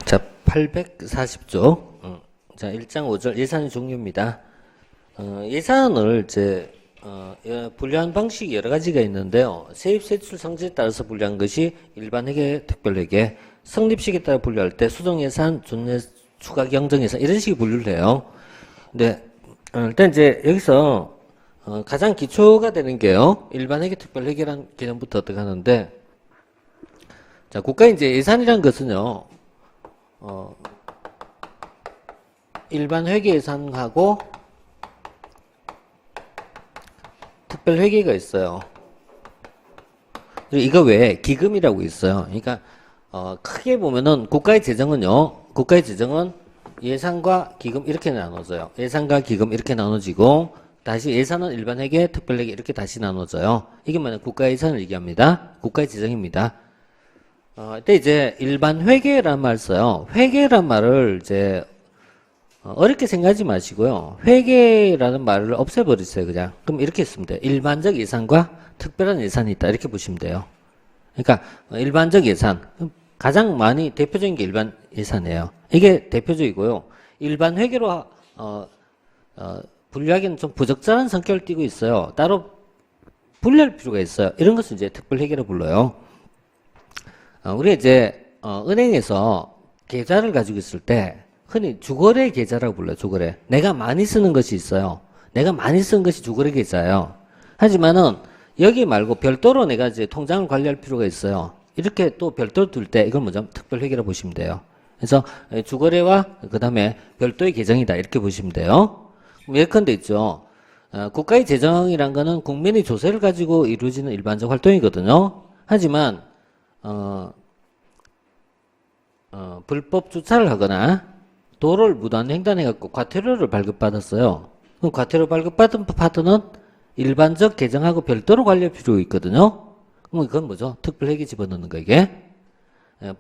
자, 840조. 자, 1장 5절 예산의 종류입니다. 예산을 분류한 방식이 여러 가지가 있는데요. 세입, 세출, 성질에 따라서 분류한 것이 일반 회계, 특별 회계, 성립식에 따라 분류할 때 수정 예산, 존예, 추가 경정 예산 이런 식의 분류를 해요. 근데 일단 이제 여기서 가장 기초가 되는 게요. 일반 회계, 특별 회계라는 개념부터 어떻게 하는데, 자, 국가 이제 예산이란 것은요. 일반 회계 예산하고 특별 회계가 있어요. 이거 외에 기금이라고 있어요. 그러니까 크게 보면은 국가의 재정은 예산과 기금 이렇게 나눠져요. 예산과 기금 이렇게 나눠지고 다시 예산은 일반 회계, 특별 회계 이렇게 다시 나눠져요. 이게 뭐냐 국가의 예산을 얘기합니다. 국가의 재정입니다. 이때 이제 일반 회계란 말 써요. 회계란 말을 이제 어렵게 생각하지 마시고요. 회계라는 말을 없애버리세요, 그냥. 그럼 이렇게 쓰면 돼요. 일반적 예산과 특별한 예산이 있다. 이렇게 보시면 돼요. 그러니까 일반적 예산. 가장 많이 대표적인 게 일반 예산이에요. 이게 대표적이고요. 일반 회계로 분류하기는 좀 부적절한 성격을 띠고 있어요. 따로 분류할 필요가 있어요. 이런 것은 이제 특별 회계로 불러요. 우리가 이제 은행에서 계좌를 가지고 있을 때 흔히 주거래 계좌라고 불러요. 주거래. 내가 많이 쓰는 것이 있어요. 내가 많이 쓰는 것이 주거래 계좌예요. 하지만은 여기 말고 별도로 내가 이제 통장을 관리할 필요가 있어요. 이렇게 또 별도로 둘 때 이걸 뭐죠? 특별 회계라고 보시면 돼요. 그래서 주거래와 그다음에 별도의 계정이다 이렇게 보시면 돼요. 예컨대 있죠. 국가의 재정이란 거는 국민의 조세를 가지고 이루어지는 일반적 활동이거든요. 하지만 불법 주차를 하거나 도로를 무단 횡단해갖고 과태료를 발급받았어요. 그럼 과태료 발급받은 파트는 일반적 계정하고 별도로 관리할 필요가 있거든요. 그럼 그건 뭐죠? 특별회계 집어넣는 거 이게.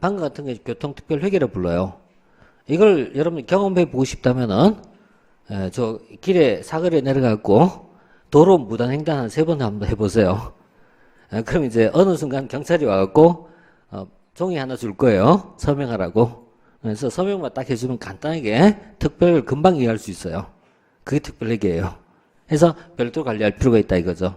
방금 같은 게 교통특별회계라 불러요. 이걸 여러분 경험해 보고 싶다면은 저 길에 사거리에 내려가고 도로 무단 횡단 한 3번 한번 해보세요. 그럼 이제 어느 순간 경찰이 와갖고 종이 하나 줄 거예요. 서명하라고. 그래서 서명만 딱 해주면 간단하게 특별을 금방 이해할 수 있어요. 그게 특별회계예요. 그래서 별도로 관리할 필요가 있다 이거죠.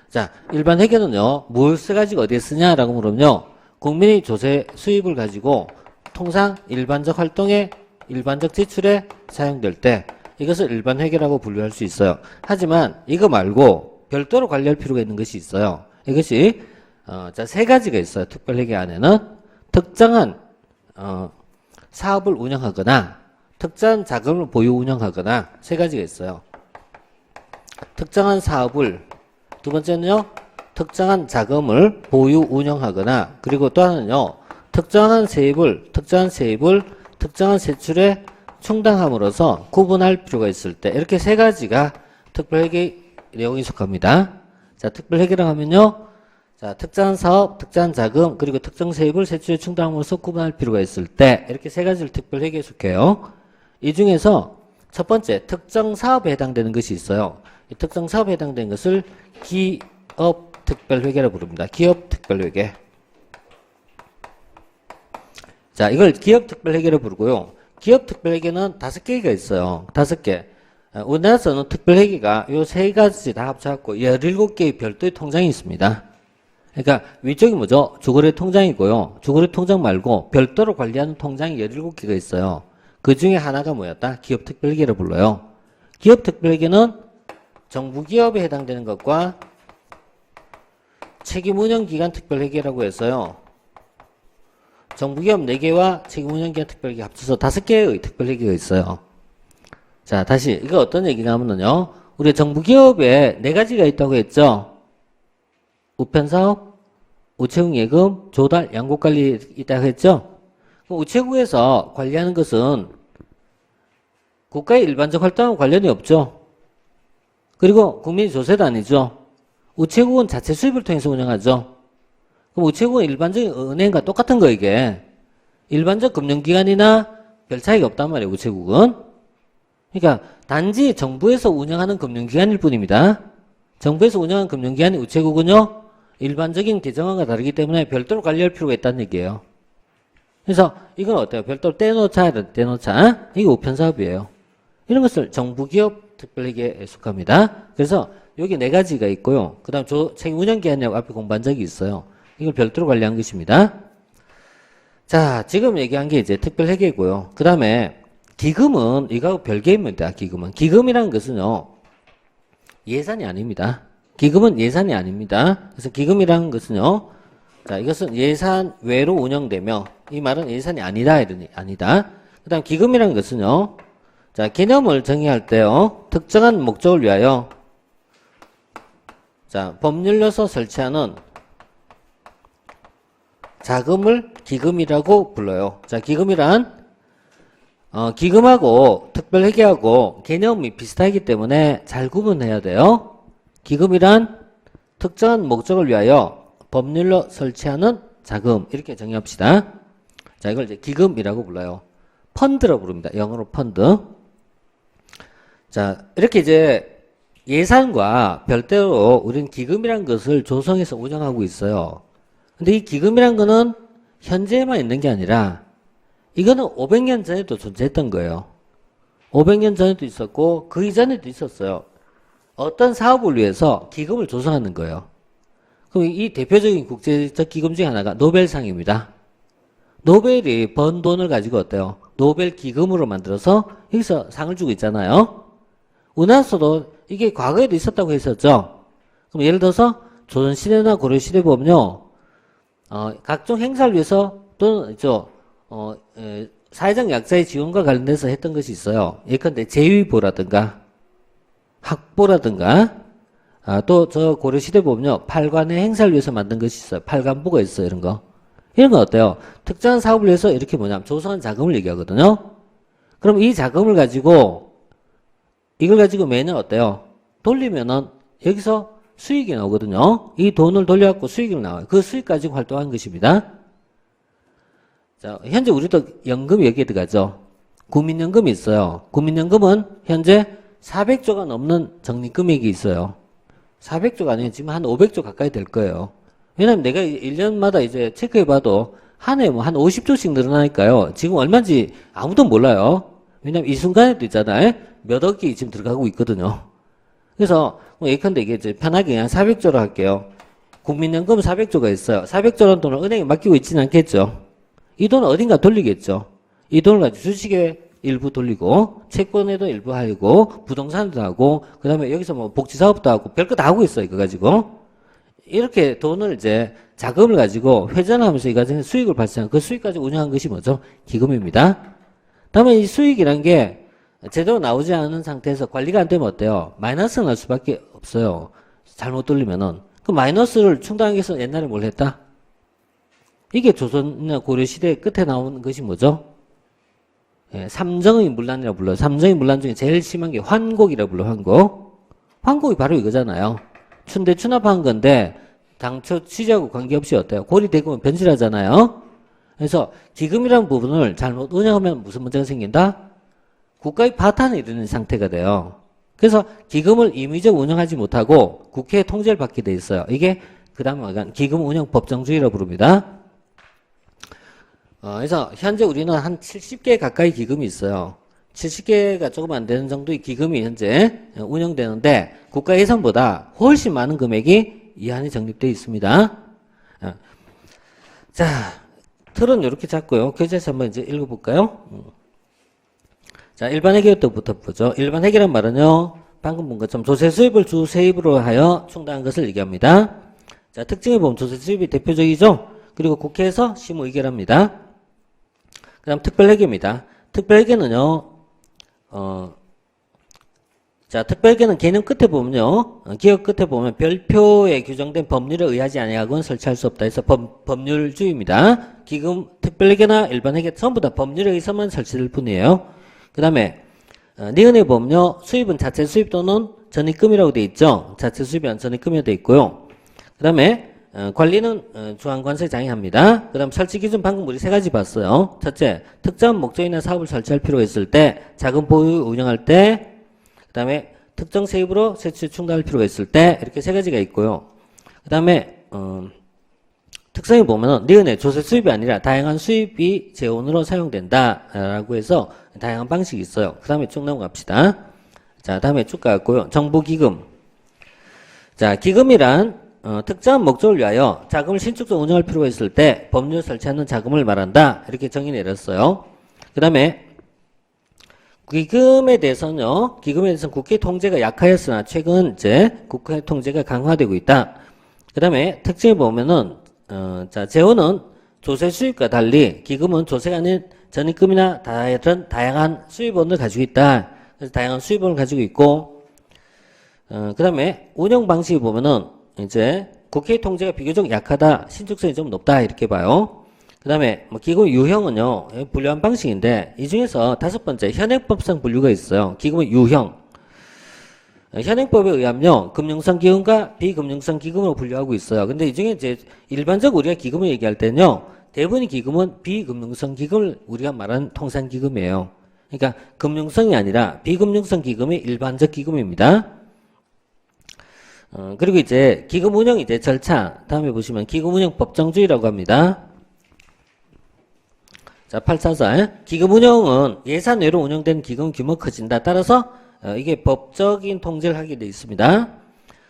자, 일반 회계는요. 뭘 써가지고 어디에 쓰냐라고 물으면요. 국민의 조세 수입을 가지고 통상 일반적 활동에 일반적 지출에 사용될 때 이것을 일반 회계라고 분류할 수 있어요. 하지만 이거 말고 별도로 관리할 필요가 있는 것이 있어요. 이것이 자, 3가지가 있어요. 특별회계 안에는 특정한 사업을 운영하거나 특정한 자금을 보유 운영하거나 3가지가 있어요. 특정한 사업을 두 번째는요. 특정한 자금을 보유 운영하거나 그리고 또 하나는요. 특정한 세입을 특정한 세출에 충당함으로써 구분할 필요가 있을 때 이렇게 3가지가 특별회계 내용이 속합니다. 자, 특별회계라고 하면요. 자, 특정한 사업, 특정한 자금, 그리고 특정 세입을 세출에 충당함으로써 구분할 필요가 있을 때 이렇게 3가지를 특별회계에 속해요. 이 중에서 첫 번째 특정 사업에 해당되는 것이 있어요. 이 특정 사업에 해당되는 것을 기업 특별회계라고 부릅니다. 기업 특별회계. 자, 이걸 기업 특별회계로 부르고요. 기업 특별회계는 5개가 있어요. 5개. 우리나라에서는 특별회계가 요 3가지 다 합쳐갖고 17개의 별도의 통장이 있습니다. 그러니까 위쪽이 뭐죠? 주거래 통장이고요. 주거래 통장 말고 별도로 관리하는 통장이 17개가 있어요. 그 중에 하나가 뭐였다? 기업 특별회계로 불러요. 기업 특별회계는 정부 기업에 해당되는 것과 책임운영기관 특별회계라고 해서요. 정부기업 4개와 책임운영기관 특별회계 합쳐서 5개의 특별회계가 있어요. 자, 다시 이거 어떤 얘기가 하면은요. 우리 정부기업에 4가지가 있다고 했죠. 우편사업, 우체국 예금, 조달, 양국관리 있다고 했죠. 그럼 우체국에서 관리하는 것은 국가의 일반적 활동하고 관련이 없죠. 그리고 국민의 조세도 아니죠. 우체국은 자체 수입을 통해서 운영하죠. 그럼 우체국은 일반적인 은행과 똑같은 거 이게. 일반적 금융기관이나 별 차이가 없단 말이에요. 우체국은. 그러니까 단지 정부에서 운영하는 금융기관일 뿐입니다. 정부에서 운영하는 금융기관이 우체국은요. 일반적인 계정과 다르기 때문에 별도로 관리할 필요가 있다는 얘기예요. 그래서 이건 어때요? 별도로 떼놓자, 떼놓자. 이게 우편사업이에요. 이런 것을 정부기업 특별회계에 속합니다. 그래서 여기 네 가지가 있고요. 그 다음 책임 운영기한이라고 앞에 공부한 적이 있어요. 이걸 별도로 관리한 것입니다. 자, 지금 얘기한 게 이제 특별회계고요. 그 다음에 기금은 이거하고 별개입니다. 기금은. 기금이라는 것은요. 예산이 아닙니다. 기금은 예산이 아닙니다. 그래서 기금이라는 것은요. 자, 이것은 예산 외로 운영되며 이 말은 예산이 아니다. 아니다. 그 다음 기금이라는 것은요. 자, 개념을 정의할 때요. 특정한 목적을 위하여 자, 법률로서 설치하는 자금을 기금이라고 불러요. 자, 기금이란 기금하고 특별회계하고 개념이 비슷하기 때문에 잘 구분해야 돼요. 기금이란 특정한 목적을 위하여 법률로 설치하는 자금 이렇게 정의합시다. 자, 이걸 이제 기금이라고 불러요. 펀드라고 부릅니다. 영어로 펀드. 자, 이렇게 이제 예산과 별도로 우리는 기금이란 것을 조성해서 운영하고 있어요. 근데 이 기금이란 거는 현재에만 있는 게 아니라 이거는 500년 전에도 존재했던 거예요. 500년 전에도 있었고 그 이전에도 있었어요. 어떤 사업을 위해서 기금을 조성하는 거예요. 그럼 이 대표적인 국제적 기금 중에 하나가 노벨상입니다. 노벨이 번 돈을 가지고 어때요? 노벨 기금으로 만들어서 여기서 상을 주고 있잖아요. 우리나라에서도 이게 과거에도 있었다고 했었죠. 그럼 예를 들어서 조선시대나 고려시대 보면요. 각종 행사를 위해서 또는 사회적 약자의 지원과 관련돼서 했던 것이 있어요. 예컨대 제위보라든가 학보라든가 또 저 고려시대 보면요. 팔관의 행사를 위해서 만든 것이 있어요. 팔관보가 있어요. 이런 거. 이런 건 어때요? 특정한 사업을 위해서 이렇게 뭐냐면 조성한 자금을 얘기하거든요. 그럼 이 자금을 가지고 이걸 가지고 매년 어때요? 돌리면은 여기서 수익이 나오거든요. 이 돈을 돌려갖고 수익이 나와요. 그 수익 가지고 활동한 것입니다. 자, 현재 우리도 연금이 여기에 들어가죠. 국민연금이 있어요. 국민연금은 현재 400조가 넘는 적립금액이 있어요. 400조가 아니면 지금 한 500조 가까이 될 거예요. 왜냐면 내가 1년마다 이제 체크해봐도 한 해 뭐 한 50조씩 늘어나니까요. 지금 얼마인지 아무도 몰라요. 왜냐면 이 순간에도 있잖아요. 몇 억이 지금 들어가고 있거든요. 그래서 뭐 예컨대 이게 이제 편하게 그냥 400조로 할게요. 국민연금 400조가 있어요. 400조라는 돈을 은행에 맡기고 있지는 않겠죠. 이 돈은 어딘가 돌리겠죠. 이 돈을 가지고 주식에 일부 돌리고 채권에도 일부 하고 부동산도 하고 그 다음에 여기서 뭐 복지사업도 하고 별거 다 하고 있어요. 이거 가지고 이렇게 돈을 이제 자금을 가지고 회전하면서 이 과정에서 수익을 발생한 그 수익 가지고 운영한 것이 뭐죠? 기금입니다. 다음에 이 수익이란 게 제대로 나오지 않은 상태에서 관리가 안 되면 어때요? 마이너스가 날 수밖에 없어요. 잘못 돌리면은. 그 마이너스를 충당하기 위해서 옛날에 뭘 했다? 이게 조선이나 고려시대 끝에 나오는 것이 뭐죠? 예, 삼정의 문란이라고 불러요. 삼정의 문란 중에 제일 심한 게 환곡이라고 불러요. 환곡. 환곡이 바로 이거잖아요. 춘대 추납한 건데 당초 취지하고 관계없이 어때요? 고리대금은 변질하잖아요. 그래서 기금이라는 부분을 잘못 운영하면 무슨 문제가 생긴다? 국가의 파탄이 이르는 상태가 돼요. 그래서 기금을 임의적으로 운영하지 못하고 국회의 통제를 받게 돼 있어요. 이게 그 다음에 기금 운영 법정주의라고 부릅니다. 그래서 현재 우리는 한 70개 가까이 기금이 있어요. 70개가 조금 안 되는 정도의 기금이 현재 운영되는데 국가 예산보다 훨씬 많은 금액이 이 안에 적립되어 있습니다. 자, 틀은 이렇게 잡고요. 교재에서 한번 이제 읽어볼까요? 자, 일반 회계부터 보죠. 일반 회계란 말은요, 방금 본 것처럼 조세 수입을 주 세입으로 하여 충당한 것을 얘기합니다. 자, 특징을 보면 조세 수입이 대표적이죠. 그리고 국회에서 심의 의결합니다. 그 다음 특별회계입니다. 특별회계는요, 자, 특별회계는 개념 끝에 보면요, 기억 끝에 보면 별표에 규정된 법률에 의하지 아니하고는 설치할 수 없다 해서 법률주의입니다. 기금, 특별회계나 일반회계 전부 다 법률에 의해서만 설치될 뿐이에요. 그 다음에 니은에 보면요, 수입은 자체 수입 또는 전입금이라고 되어 있죠. 자체 수입이 아니라 전입금이라고 되어 있고요. 그 다음에 관리는 중앙관세에 장의합니다. 그 다음 설치 기준 방금 우리 세 가지 봤어요. 첫째, 특정 목적이나 사업을 설치할 필요가 있을 때, 자금 보유 운영할 때, 그 다음에 특정 세입으로 세출 충당할 필요가 있을 때, 이렇게 세 가지가 있고요. 그 다음에 특성에 보면은 니은의 조세 수입이 아니라 다양한 수입이 재원으로 사용된다라고 해서 다양한 방식이 있어요. 그 다음에 쭉 넘어갑시다. 자, 다음에 쭉 가고요. 정부기금. 자, 기금이란 특정한 목적을 위하여 자금을 신축적으로 운영할 필요가 있을 때 법률에 설치하는 자금을 말한다. 이렇게 정의 내렸어요. 그 다음에 기금에 대해서는 국회 통제가 약하였으나 최근 이제 국회 통제가 강화되고 있다. 그 다음에 특징을 보면은 자, 재원은 조세 수입과 달리 기금은 조세가 아닌 전입금이나 다른 다양한 수입원을 가지고 있다. 그래서 다양한 수입원을 가지고 있고, 그 다음에 운영 방식을 보면은 이제 국회 통제가 비교적 약하다, 신축성이 좀 높다 이렇게 봐요. 그 다음에 기금 유형은요 분류한 방식인데 이 중에서 5번째 현행법상 분류가 있어요. 기금의 유형. 현행법에 의하면 금융성 기금과 비금융성 기금으로 분류하고 있어요. 근데 이 중에 이제 일반적으로 우리가 기금을 얘기할 때는요, 대부분의 기금은 비금융성 기금을 우리가 말하는 통상 기금이에요. 그러니까 금융성이 아니라 비금융성 기금이 일반적 기금입니다. 그리고 이제 기금 운영 이제 절차 다음에 보시면 기금 운영 법정주의라고 합니다. 자, 844 기금 운영은 예산 외로 운영된 기금 규모 커진다. 따라서 이게 법적인 통제를 하게 돼 있습니다.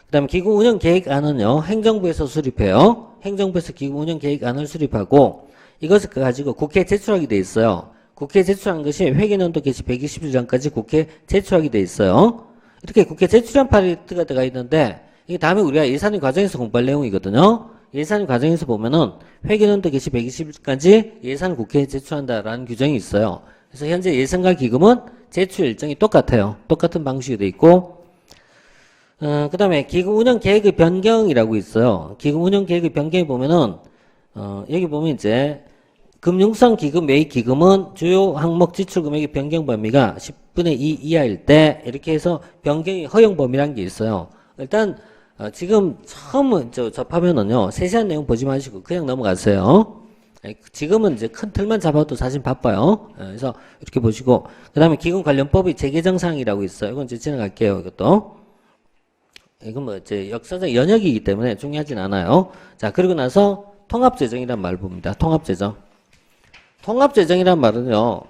그 다음에 기금 운영 계획안은요 행정부에서 수립해요. 행정부에서 기금 운영 계획안을 수립하고 이것을 가지고 국회에 제출하게 돼 있어요. 국회에 제출한 것이 회계연도 개시 120일 전까지 국회에 제출하게 돼 있어요. 이렇게 국회 제출한 파트가 들어가 있는데 이게 다음에 우리가 예산위 과정에서 공부할 내용이거든요. 예산위 과정에서 보면은 회계연도 개시 120일까지 예산을 국회에 제출한다라는 규정이 있어요. 그래서 현재 예산과 기금은 제출 일정이 똑같아요. 똑같은 방식이 돼 있고, 그 다음에 기금 운영 계획의 변경이라고 있어요. 기금 운영 계획의 변경에 보면은, 여기 보면 이제, 금융성 기금 외의 기금은 주요 항목 지출 금액의 변경 범위가 10분의 2 이하일 때, 이렇게 해서 변경이 허용 범위라는 게 있어요. 일단, 지금 처음 접하면은요, 세세한 내용 보지 마시고 그냥 넘어가세요. 지금은 이제 큰 틀만 잡아도 사실 바빠요. 그래서 이렇게 보시고, 그 다음에 기금 관련법이 재개정 사항이라고 있어요. 이건 이제 지나갈게요. 이것도. 이건 뭐 이제 역사적 연역이기 때문에 중요하진 않아요. 자, 그리고 나서 통합재정이란 말 봅니다. 통합재정. 통합재정이란 말은요,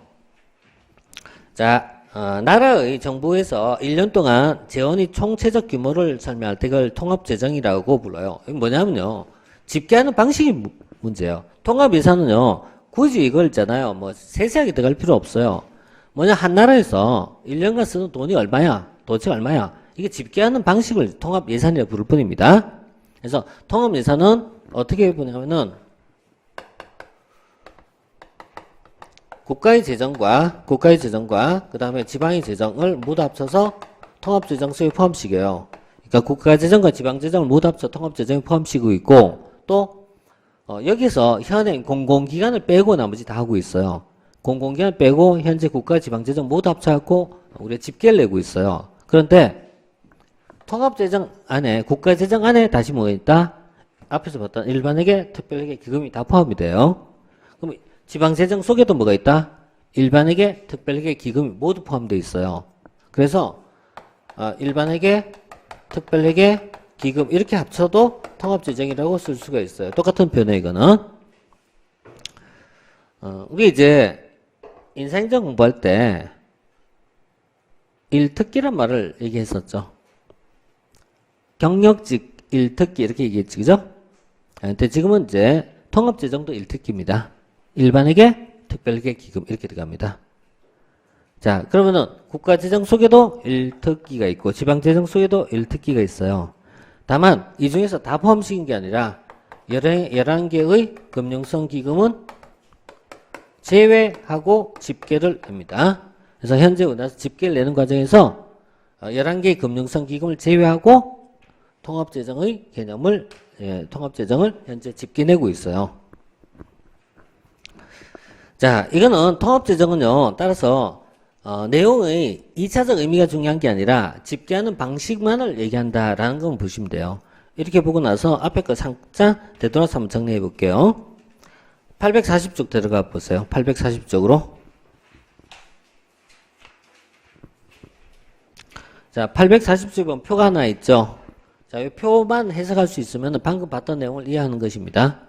자, 나라의 정부에서 1년 동안 재원이 총체적 규모를 설명할 때 그걸 통합재정이라고 불러요. 이게 뭐냐면요, 집계하는 방식이 문제예요. 통합예산은요, 굳이 이걸 있잖아요. 뭐, 세세하게 들어갈 필요 없어요. 뭐냐, 한 나라에서 1년간 쓰는 돈이 얼마야? 도대체 얼마야? 이게 집계하는 방식을 통합예산이라고 부를 뿐입니다. 그래서 통합예산은 어떻게 보냐면은, 국가의 재정과, 그 다음에 지방의 재정을 모두 합쳐서 통합재정수에 포함시켜요. 그러니까 국가재정과 지방재정을 모두 합쳐 통합재정에 포함시키고 있고, 또, 여기서 현행 공공기관을 빼고 나머지 다 하고 있어요. 공공기관 빼고 현재 국가 지방재정 모두 합쳐갖고 우리가 집계를 내고 있어요. 그런데 통합재정 안에 국가재정 안에 다시 뭐가 있다? 앞에서 봤던 일반에게 특별하게 기금이 다 포함이 돼요. 그럼 지방재정 속에도 뭐가 있다? 일반에게 특별하게 기금이 모두 포함되어 있어요. 그래서 일반에게 특별하게 기금 이렇게 합쳐도 통합재정이라고 쓸 수가 있어요. 똑같은 표현에 이거는. 우리 이제 인사행정 공부할 때 일특기란 말을 얘기했었죠. 경력직 일특기 이렇게 얘기했지, 그죠? 근데 지금은 이제 통합재정도 일특기입니다. 일반에게 특별하게 기금 이렇게 들어갑니다. 자, 그러면은 국가재정 속에도 일특기가 있고 지방재정 속에도 일특기가 있어요. 다만 이 중에서 다 포함시킨 게 아니라 11개의 금융성 기금은 제외하고 집계를 냅니다. 그래서 현재 우리나라 집계를 내는 과정에서 11개의 금융성 기금을 제외하고 통합재정의 개념을 통합재정을 현재 집계내고 있어요. 자, 이거는 통합재정은요, 따라서 내용의 2차적 의미가 중요한 게 아니라 집계하는 방식만을 얘기한다라는 건 보시면 돼요. 이렇게 보고 나서 앞에 거 살짝 되돌아서 한번 정리해 볼게요. 840쪽 들어가 보세요. 840쪽으로. 자, 840쪽은 표가 하나 있죠. 자, 이 표만 해석할 수 있으면 방금 봤던 내용을 이해하는 것입니다.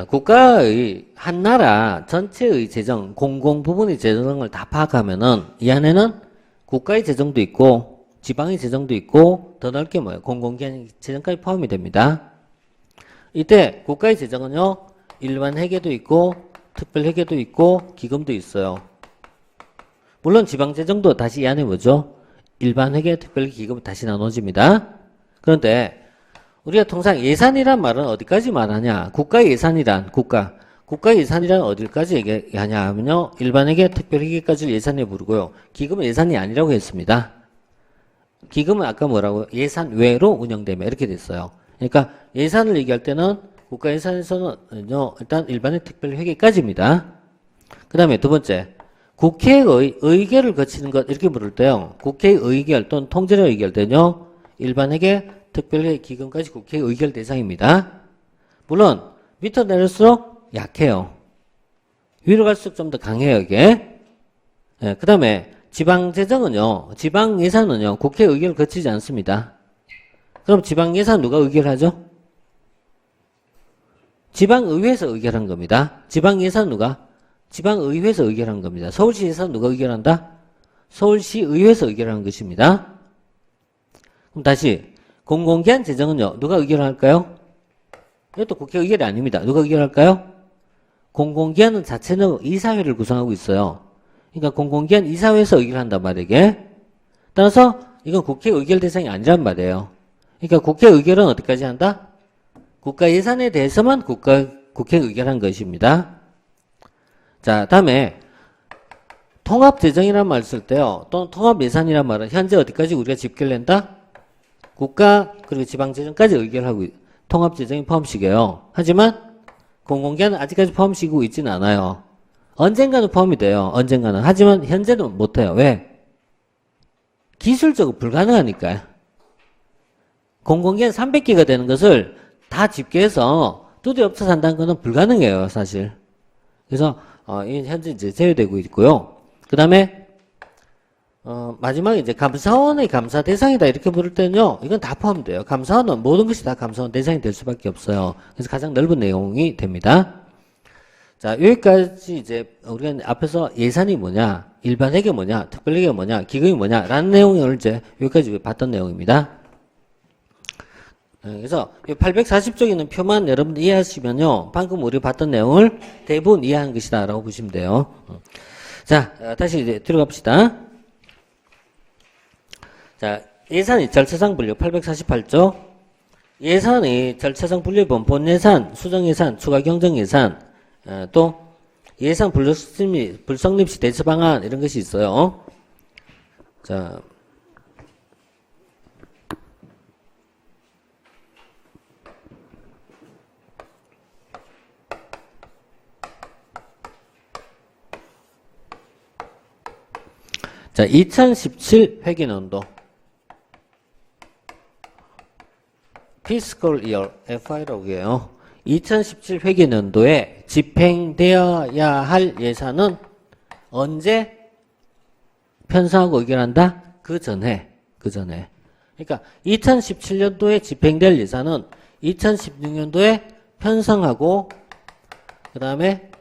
국가의 한 나라 전체의 재정, 공공 부분의 재정을 다 파악하면은 이 안에는 국가의 재정도 있고 지방의 재정도 있고 더 넓게 뭐예요? 공공기관 재정까지 포함이 됩니다. 이때 국가의 재정은요, 일반 회계도 있고 특별 회계도 있고 기금도 있어요. 물론 지방 재정도 다시 이 안에 뭐죠? 일반 회계, 특별 회계, 기금은 다시 나눠집니다. 그런데 우리가 통상 예산이란 말은 어디까지 말하냐? 국가 예산이란 국가 예산이란 어디까지 얘기하냐 하면요, 일반 회계, 특별 회계까지 예산에 부르고요. 기금은 예산이 아니라고 했습니다. 기금은 아까 뭐라고요? 예산 외로 운영되며 이렇게 됐어요. 그러니까 예산을 얘기할 때는 국가 예산에서는요, 일단 일반 회계, 특별 회계까지입니다. 그 다음에 두 번째, 국회의 의결을 거치는 것 이렇게 부를 때요, 국회의 의결 또는 통제를 의결 때는요, 일반 회계, 특별회계, 기금까지 국회 의결 대상입니다. 물론 밑으로 내릴수록 약해요. 위로 갈수록 좀 더 강해요, 이게. 예, 그 다음에 지방재정은요, 지방예산은요, 국회 의결을 거치지 않습니다. 그럼 지방예산 누가 의결하죠? 지방의회에서 의결한 겁니다. 지방예산 누가? 지방의회에서 의결한 겁니다. 서울시 예산 누가 의결한다? 서울시의회에서 의결하는 것입니다. 그럼 다시 공공기관 재정은요, 누가 의결할까요? 이것도 국회 의결이 아닙니다. 누가 의결할까요? 공공기관은 자체는 이사회를 구성하고 있어요. 그러니까 공공기관 이사회에서 의결한단 말이에요, 이게. 따라서 이건 국회 의결 대상이 아니란 말이에요. 그러니까 국회 의결은 어디까지 한다? 국가 예산에 대해서만 국회 의결한 것입니다. 자, 다음에 통합재정이라는 말 쓸 때요, 또는 통합예산이라는 말은 현재 어디까지 우리가 집결낸다? 국가 그리고 지방재정까지 의결하고 통합재정이 포함시켜요. 하지만 공공기관은 아직까지 포함시키고 있지는 않아요. 언젠가는 포함이 돼요. 언젠가는. 하지만 현재는 못해요. 왜? 기술적으로 불가능하니까요. 공공기관 300개가 되는 것을 다 집계해서 두드려 엎쳐서 한다는 것은 불가능해요, 사실. 그래서 현재 이제 제외되고 있고요. 그 다음에 마지막에 이제 감사원의 감사 대상이다 이렇게 부를 때는요, 이건 다 포함돼요. 감사원은 모든 것이 다 감사원 대상이 될 수밖에 없어요. 그래서 가장 넓은 내용이 됩니다. 자, 여기까지 이제 우리가 앞에서 예산이 뭐냐, 일반 회계 뭐냐, 특별 회계가 뭐냐, 기금이 뭐냐 라는 내용을 이제 여기까지 봤던 내용입니다. 그래서 840쪽에 있는 표만 여러분들 이해하시면요, 방금 우리 봤던 내용을 대부분 이해한 것이다 라고 보시면 돼요. 자, 다시 이제 들어갑시다. 자, 예산이 절차상 분류 848조. 예산이 절차상 분류본 본예산, 수정예산, 추가경정예산, 또 예산 불성립 시 대처 방안 이런 것이 있어요. 자, 자, 2017 회계연도 Fiscal Year FI라고 해요. 2017 회계연도에 집행되어야 할 예산은 언제 편성하고 의결한다? 그 전에. 그러니까 2017년도에 집행될 예산은 2016년도에 편성하고 그 다음에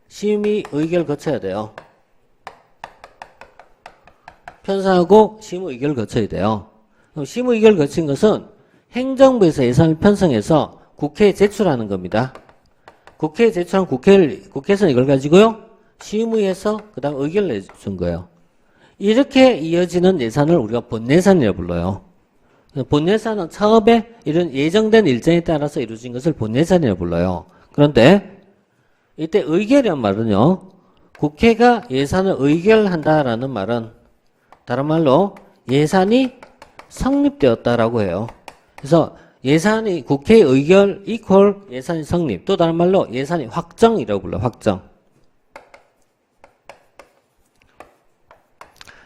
심의 의결 거쳐야 돼요. 편성하고 심의 의결을 거쳐야 돼요. 그럼 심의 의결을 거친 것은 행정부에서 예산을 편성해서 국회에 제출하는 겁니다. 국회에 제출한 국회에서는 이걸 가지고요, 심의해서 그 다음 의결을 내준 거예요. 이렇게 이어지는 예산을 우리가 본예산이라고 불러요. 본예산은 처음에 이런 예정된 일정에 따라서 이루어진 것을 본예산이라고 불러요. 그런데 이때 의결이란 말은요, 국회가 예산을 의결한다라는 말은 다른 말로 예산이 성립되었다라고 해요. 그래서 예산이 국회 의결 이퀄 예산이 성립, 또 다른 말로 예산이 확정이라고 불러요. 확정.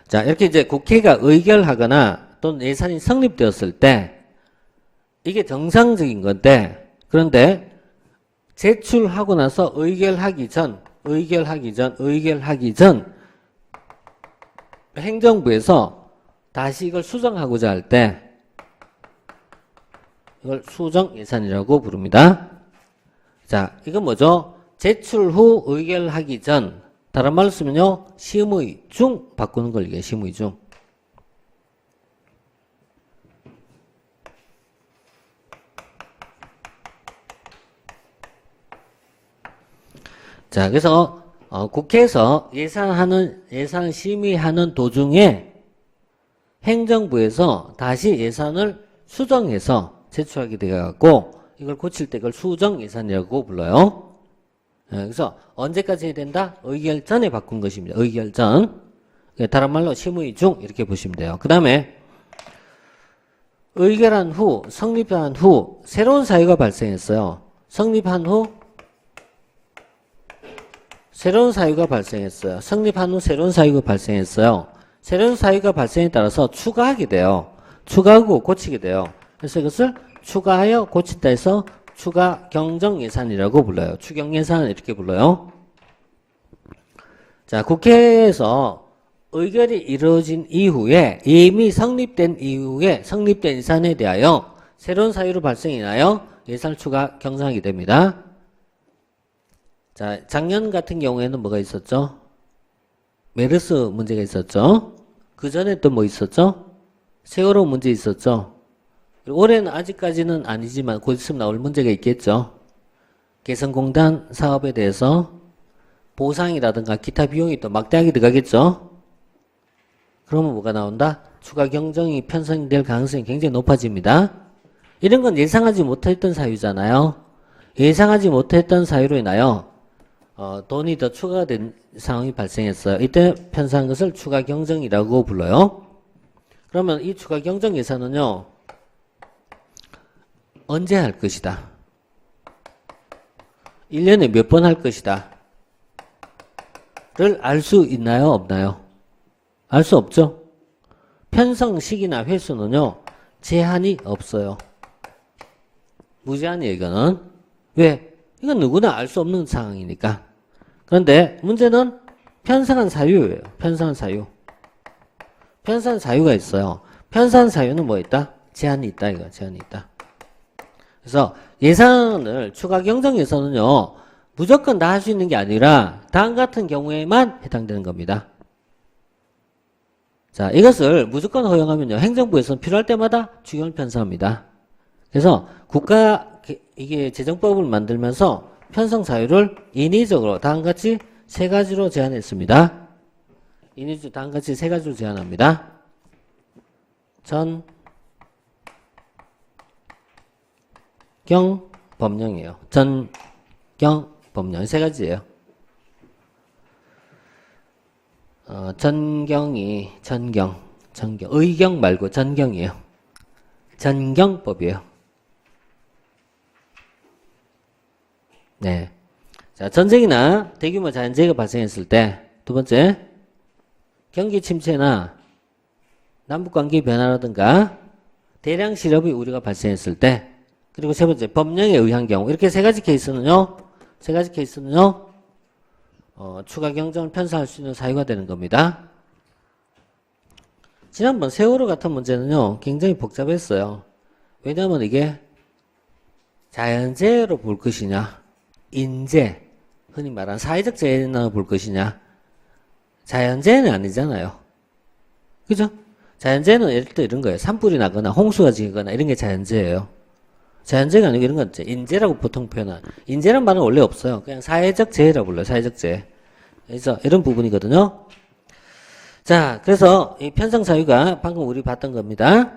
자, 이렇게 이제 국회가 의결하거나 또는 예산이 성립되었을 때 이게 정상적인 건데, 그런데 제출하고 나서 의결하기 전 행정부에서 다시 이걸 수정하고자 할 때 이걸 수정 예산이라고 부릅니다. 자, 이건 뭐죠? 제출 후 의결하기 전, 다른 말로 쓰면요, 심의 중 바꾸는 걸 이게 심의 중. 자, 그래서 국회에서 예산 심의하는 도중에 행정부에서 다시 예산을 수정해서 제출하게 되어갖고 이걸 고칠 때 그걸 수정 예산이라고 불러요. 그래서 언제까지 해야 된다? 의결 전에 바꾼 것입니다. 의결 전. 다른 말로 심의 중 이렇게 보시면 돼요. 그 다음에 의결한 후, 성립한 후 새로운 사유가 발생했어요. 성립한 후 새로운 사유가 발생했어요. 성립한 후 새로운 사유가 발생했어요. 새로운 사유가 발생에 따라서 추가하게 돼요. 추가하고 고치게 돼요. 그래서 이것을 추가하여 고친다 해서 추가 경정 예산이라고 불러요. 추경 예산 이렇게 불러요. 자, 국회에서 의결이 이루어진 이후에 이미 성립된 이후에 성립된 예산에 대하여 새로운 사유로 발생이 나요. 예산을 추가 경정하게 됩니다. 자, 작년 같은 경우에는 뭐가 있었죠? 메르스 문제가 있었죠. 그 전에 또 뭐 있었죠? 세월호 문제 있었죠. 올해는 아직까지는 아니지만 곧 있으면 나올 문제가 있겠죠. 개성공단 사업에 대해서 보상이라든가 기타 비용이 또 막대하게 들어가겠죠. 그러면 뭐가 나온다? 추가 경정이 편성될 가능성이 굉장히 높아집니다. 이런 건 예상하지 못했던 사유잖아요. 예상하지 못했던 사유로 인하여 돈이 더 추가된 상황이 발생했어요. 이때 편성한 것을 추가 경정이라고 불러요. 그러면 이 추가 경정 예산은요, 언제 할 것이다? 1년에 몇 번 할 것이다? 를 알 수 있나요? 없나요? 알 수 없죠? 편성 시기나 횟수는요, 제한이 없어요. 무제한이에요, 이거는. 왜? 이건 누구나 알 수 없는 상황이니까. 그런데 문제는 편성한 사유예요. 편성한 사유. 편성한 사유가 있어요. 편성한 사유는 뭐 있다? 제한이 있다, 이거. 제한이 있다. 그래서 예산을 추가 경정 예산은요, 무조건 다 할 수 있는 게 아니라 다음 같은 경우에만 해당되는 겁니다. 자, 이것을 무조건 허용하면요, 행정부에서는 필요할 때마다 추경을 편성합니다. 그래서 이게 재정법을 만들면서 편성 사유를 인위적으로 다음같이 세 가지로 제한했습니다. 인위적으로 다음같이 세 가지로 제한합니다. 경, 법령이에요. 전, 경, 법령. 세 가지예요. 전경. 의경 말고 전경이에요. 전경법이에요. 네. 자, 전쟁이나 대규모 자연재해가 발생했을 때, 두 번째, 경기 침체나 남북관계 변화라든가 대량 실업의 우려가 발생했을 때, 그리고 세 번째, 법령에 의한 경우. 이렇게 세 가지 케이스는요, 추가 경정을 편성할 수 있는 사유가 되는 겁니다. 지난번 세월호 같은 문제는요, 굉장히 복잡했어요. 왜냐하면 이게 자연재해로 볼 것이냐, 인재, 흔히 말하는 사회적 재해나 볼 것이냐, 자연재해는 아니잖아요. 그죠? 자연재해는 예를 들어 이런 거예요. 산불이 나거나 홍수가 지거나 이런 게 자연재해예요. 자연재해가 아니고 이런 건 인재라고 보통 표현하는. 인재란 말은 원래 없어요. 그냥 사회적 재해라고 불러요. 사회적 재해. 그래서 이런 부분이거든요. 자, 그래서 이 편성 사유가 방금 우리 봤던 겁니다.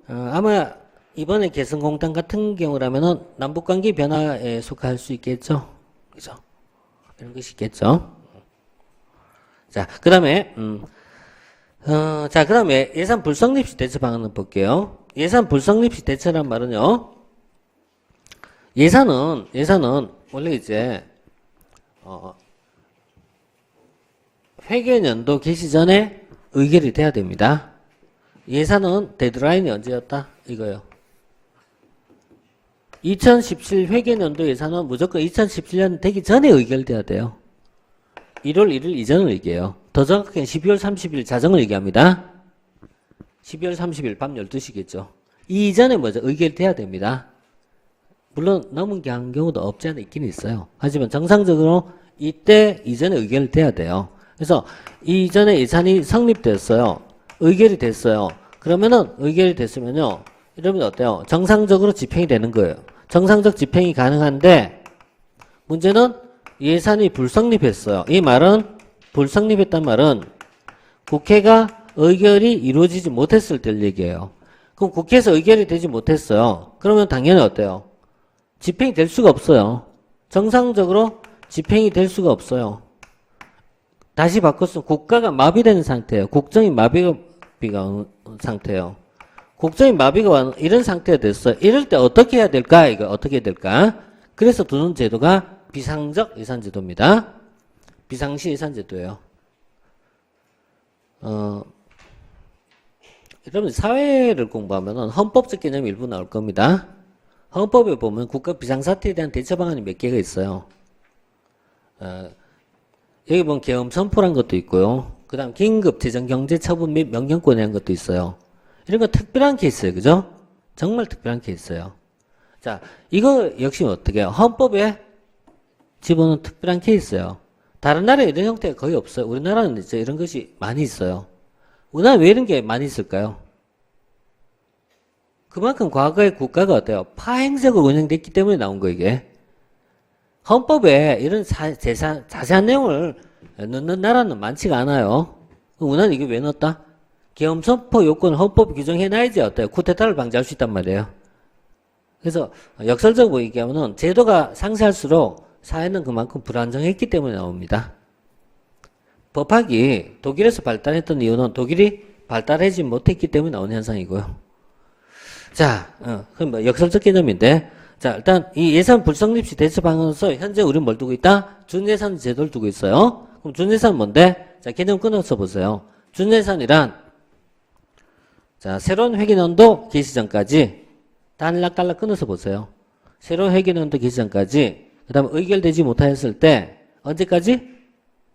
아마 이번에 개성공단 같은 경우라면은 남북관계 변화에 속할 수 있겠죠. 그죠? 이런 것이 있겠죠. 자, 그 다음에, 그 다음에 예산 불성립 시 대처 방안을 볼게요. 예산 불성립 시 대처란 말은요, 예산은 원래 이제, 회계연도 개시 전에 의결이 돼야 됩니다. 예산은 데드라인이 언제였다? 이거요. 2017 회계연도 예산은 무조건 2017년 되기 전에 의결돼야 돼요. 1월 1일 이전을 얘기해요. 더 정확하게 12월 30일 자정을 얘기합니다. 12월 30일 밤 12시겠죠. 이 이전에 먼저 의결돼야 됩니다. 물론 넘은 경우도 없지 않아 있긴 있어요. 하지만 정상적으로 이때 이전에 의결돼야 돼요. 그래서 이 이전에 예산이 성립됐어요. 의결이 됐어요. 그러면은 의결이 됐으면요. 이러면 어때요? 정상적으로 집행이 되는 거예요. 정상적 집행이 가능한데 문제는 예산이 불성립했어요. 이 말은 불성립했단 말은 국회가 의결이 이루어지지 못했을 때 얘기예요. 그럼 국회에서 의결이 되지 못했어요. 그러면 당연히 어때요? 집행이 될 수가 없어요. 정상적으로 집행이 될 수가 없어요. 다시 바꿔서 국가가 마비된 상태예요. 국정이 마비가 상태예요. 국정이 마비가 이런 상태가 됐어요. 이럴 때 어떻게 해야 될까? 이거 어떻게 해야 될까? 그래서 두는 제도가 비상적 예산제도입니다. 비상시 예산제도예요. 여러분 사회를 공부하면 헌법적 개념이 일부 나올 겁니다. 헌법에 보면 국가 비상사태에 대한 대처 방안이 몇 개가 있어요. 여기 보면 계엄 선포란 것도 있고요. 그 다음 긴급 재정경제처분 및 명령권이라는 것도 있어요. 이런 거 특별한 케이스예요. 그죠? 정말 특별한 케이스예요. 자, 이거 역시 어떻게 해요? 헌법에 집어넣은 특별한 케이스예요. 다른 나라에 이런 형태가 거의 없어요. 우리나라는 이제 이런 것이 많이 있어요. 우리나라 왜 이런 게 많이 있을까요? 그만큼 과거에 국가가 어때요? 파행적으로 운영됐기 때문에 나온 거 이게. 헌법에 이런 자세한 내용을 넣는 나라는 많지가 않아요. 우리나라는 이게 왜 넣었다? 계엄 선포 요건을 헌법 규정해놔야지 어때요? 쿠데타를 방지할 수 있단 말이에요. 그래서 역설적으로 얘기하면은 제도가 상세할수록 사회는 그만큼 불안정했기 때문에 나옵니다. 법학이 독일에서 발달했던 이유는 독일이 발달하지 못했기 때문에 나오는 현상이고요. 자, 그럼 뭐 역설적 개념인데, 자, 일단 이 예산 불성립 시 대처 방안으로서 현재 우리는 뭘 두고 있다? 준예산 제도를 두고 있어요. 그럼 준예산 뭔데? 자, 개념 끊어서 보세요. 준예산이란 자, 새로운 회계연도 개시 전까지 단락단락 끊어서 보세요. 새로운 회계연도 개시 전까지 그 다음에 의결되지 못하였을 때 언제까지?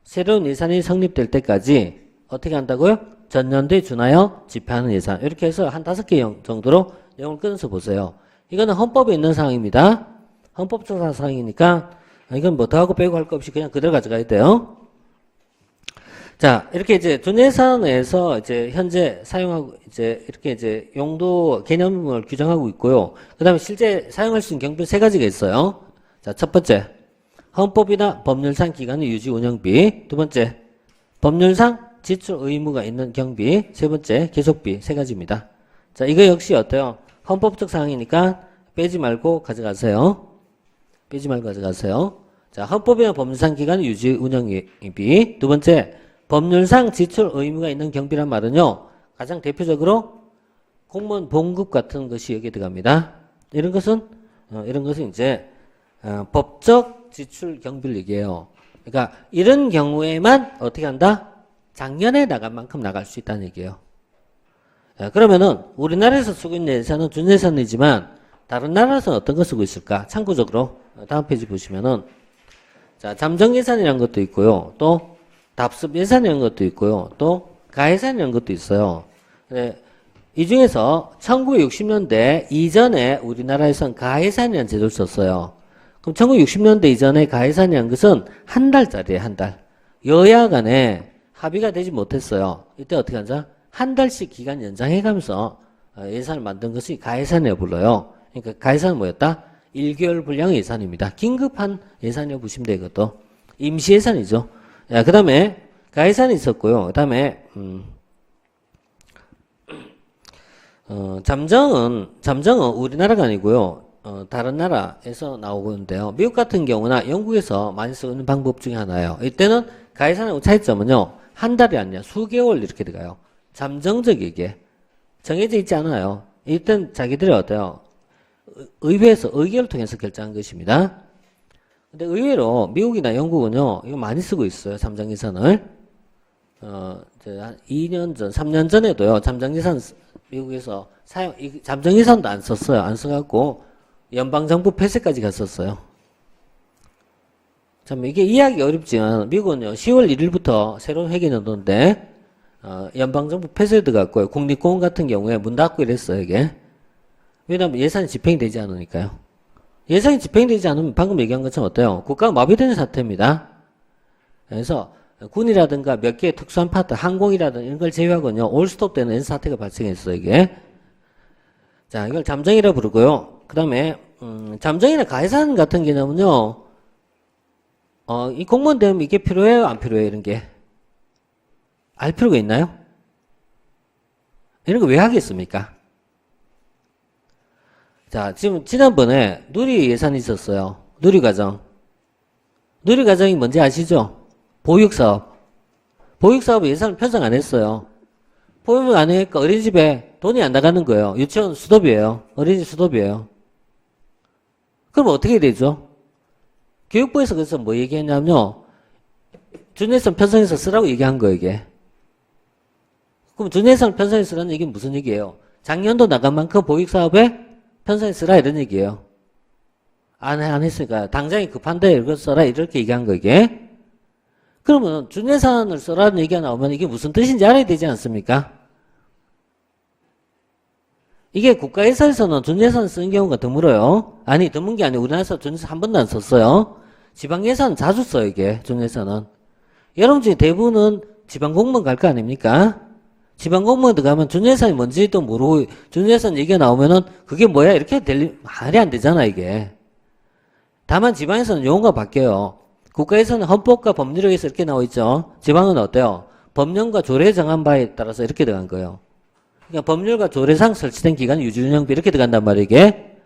새로운 예산이 성립될 때까지 어떻게 한다고요? 전년도에 준하여 집행하는 예산. 이렇게 해서 한 5개 정도로 내용을 끊어서 보세요. 이거는 헌법에 있는 사항입니다. 헌법조사 사항이니까 이건 뭐 더하고 빼고 할 거 없이 그냥 그대로 가져가야 돼요. 자, 이렇게 이제 준예산에서 이제 현재 사용하고 이제 이렇게 이제 용도 개념을 규정하고 있고요. 그 다음에 실제 사용할 수 있는 경비 3가지가 있어요. 자, 첫 번째. 헌법이나 법률상 기관의 유지 운영비. 두 번째. 법률상 지출 의무가 있는 경비. 세 번째. 계속비. 3가지입니다. 자, 이거 역시 어때요? 헌법적 사항이니까 빼지 말고 가져가세요. 빼지 말고 가져가세요. 자, 헌법이나 법률상 기관의 유지 운영비. 두 번째. 법률상 지출 의무가 있는 경비란 말은요. 가장 대표적으로 공무원 봉급 같은 것이 여기에 들어갑니다. 이런 것은 이제 법적 지출 경비를 얘기해요. 그러니까 이런 경우에만 어떻게 한다? 작년에 나간 만큼 나갈 수 있다는 얘기예요. 그러면은 우리나라에서 쓰고 있는 예산은 준예산이지만 다른 나라에서는 어떤 거 쓰고 있을까? 참고적으로 다음 페이지 보시면은 자, 잠정예산이라는 것도 있고요. 또 답습 예산이라는 것도 있고요. 또 가예산이라는 것도 있어요. 이 중에서 1960년대 이전에 우리나라에선 가예산이라는 제도를 썼어요. 그럼 1960년대 이전에 가예산이라는 것은 한 달짜리예요. 한 달. 여야 간에 합의가 되지 못했어요. 이때 어떻게 하자? 한 달씩 기간 연장해가면서 예산을 만든 것이 가예산이라고 불러요. 그러니까 가예산은 뭐였다? 1개월 분량의 예산입니다. 긴급한 예산이라고 보시면 되거든. 임시 예산이죠. 그 다음에 가예산이 있었고요. 그 다음에 잠정은 우리나라가 아니고요. 다른 나라에서 나오고 있는데요. 미국 같은 경우나 영국에서 많이 쓰는 방법 중에 하나예요. 이때는 가예산하고 차이점은요. 한 달이 아니라 수개월 이렇게 들어가요. 잠정적이게 정해져 있지 않아요. 이때는 자기들이 어때요? 의회에서 의결을 통해서 결정한 것입니다. 근데 의외로 미국이나 영국은요, 이거 많이 쓰고 있어요. 잠정예산을. 이제 한 2년 전, 3년 전에도요, 잠정예산 미국에서 잠정예산도 안 썼어요. 안 써갖고, 연방정부 폐쇄까지 갔었어요. 참, 이게 이해하기 어렵지만, 미국은요, 10월 1일부터 새로운 회계연도인데, 연방정부 폐쇄 들어갔고요. 국립공원 같은 경우에 문 닫고 이랬어요, 이게. 왜냐하면 예산이 집행이 되지 않으니까요. 예산이 집행되지 않으면 방금 얘기한 것처럼 어때요? 국가가 마비되는 사태입니다. 그래서 군이라든가 몇 개의 특수한 파트, 항공이라든가 이런 걸 제외하고는요, 올스톱 되는 이런 사태가 발생했어요, 이게. 자, 이걸 잠정이라 부르고요. 그 다음에, 잠정이나 가해산 같은 개념은요, 이 공무원 되면 이게 필요해요? 안 필요해요? 이런 게. 알 필요가 있나요? 이런 거 왜 하겠습니까? 자, 지금 지난번에 누리 예산이 있었어요. 누리과정. 누리과정이 뭔지 아시죠? 보육사업. 보육사업 예산을 편성 안 했어요. 보육을 안 하니까 어린이집에 돈이 안 나가는 거예요. 유치원 수도비예요. 어린이집 수도비예요. 그럼 어떻게 되죠? 교육부에서 그래서 뭐 얘기했냐면요. 준예산 편성해서 쓰라고 얘기한 거예요, 이게. 그럼 준예산 편성해서 쓰라는 얘기는 무슨 얘기예요? 작년도 나간 만큼 보육사업에 편성해 쓰라 이런 얘기예요. 안 했으니까 당장이 급한데 이거 써라 이렇게 얘기한 거 이게. 그러면 준예산을 써라는 얘기가 나오면 이게 무슨 뜻인지 알아야 되지 않습니까? 이게 국가예산에서는 준예산을 쓰는 경우가 드물어요. 아니 드문 게 아니고 우리나라에서 준예산 한 번도 안 썼어요. 지방예산은 자주 써요 이게 준예산은. 여러분 중에 대부분은 지방공무원 갈 거 아닙니까? 지방공무원 들어가면 준예산이 뭔지도 모르고 준예산 얘기가 나오면은 그게 뭐야 이렇게 말이 안 되잖아 이게. 다만 지방에서는 용어가 바뀌어요. 국가에서는 헌법과 법률에 의해서 이렇게 나와 있죠. 지방은 어때요? 법령과 조례에 정한 바에 따라서 이렇게 들어간 거예요. 그러니까 법률과 조례상 설치된 기간 유지운영비 이렇게 들어간단 말이에요 이게.